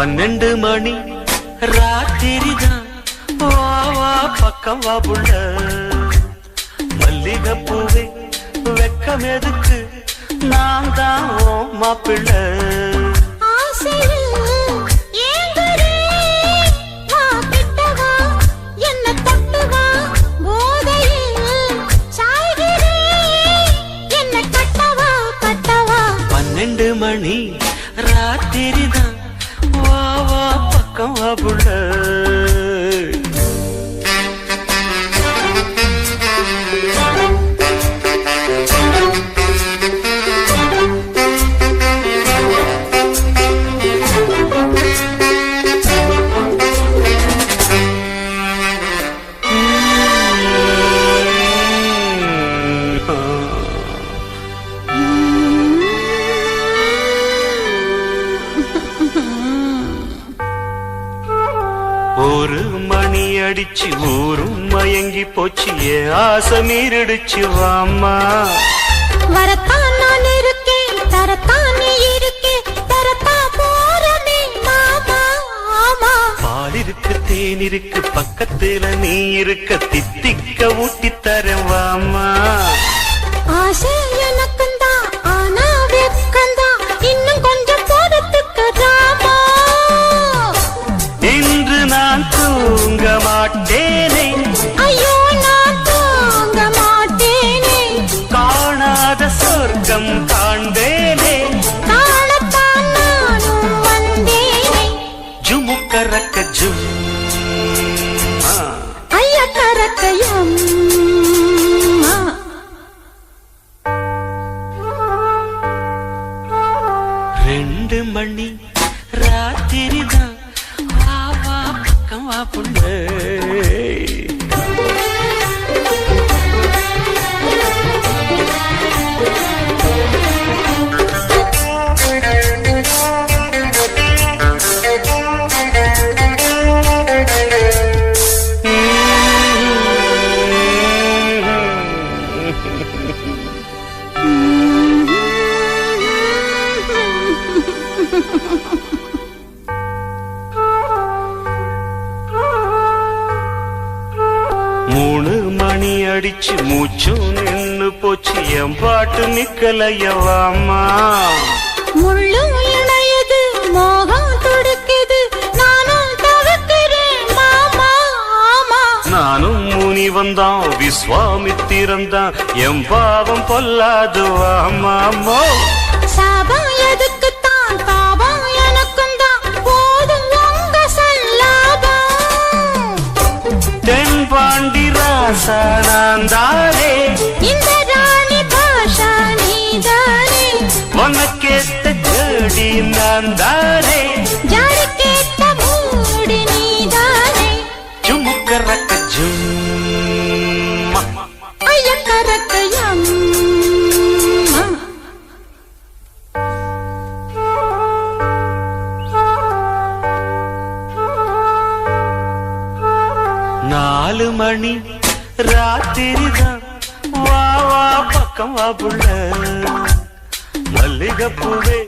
12 மணி ராத்திரிதான் வா வா பக்கம் வா புள்ள மல்லிகைப்பூவே வெக்கம் எதுக்கு நான் தான் ஓ மாப்பிள்ளை மணி ராத்திரிதான் வா வா பக்கம் வா புள்ள ஒரு மணி அடிச்சு ஊரும் மயங்கி போச்சு என் ஆசை மீறிடுச்சு வாம்மா வரத்தான் நான் இருக்கேன் தரத்தான் நீ இருக்கேன் தரத்தா போறமே மாமா ஆமா பால் இருக்கு தேன் இருக்கு பக்கத்துல நீ இருக்க தித்திக்க ஊட்டி தரேன் வாம்மா ஆசை எனக்கும் தான் ஆனா வெக்கந்தான் இன்னும் கொஞ்சம் போறதுக்கு ராமா இன்று நான் தூங்க மாட்டேனே ஐயோ நான் தூங்க மாட்டேனே காணாத சொர்க்கம் காண்பேனே காணத்தான் நானும் வந்தேனே ஜுமுக்கரக்க ஜும் ஐய கரக்கையம் 2 மணி ராத்திரிதான் வா வா பக்கம் வா புள்ள மூணு மணி அடிச்சு மூச்சும் நின்னு போச்சு என் பாட்டு நிக்கலையவாமா முள்ளும் இணையது மோகம் துடுக்குது நானும் தவிக்கிறேன் மாமா ஆமா நானும் முனி வந்தான் விஸ்வாமித்திரந்தான் என் பாவம் பொல்லாது வாமாமோ சாபம் எதுக்குத்தான் பாவம் எனக்கும் தான் போதும் உங்க சல்லாபம் தென்பாண்டி ராசா நான் தானே இந்த ராணி பாஷா நீதானே உனக்கேத்த ஜோடி நான் தானே ஜாடி கேட்ட மூடி நீதானே ஜுமுக்கரக்க ஜும் ஐய கரக்கையம் 4 மணி ராத்திரிதான் வா வா பக்கம் வா புள்ள மல்லிகைப்பூவே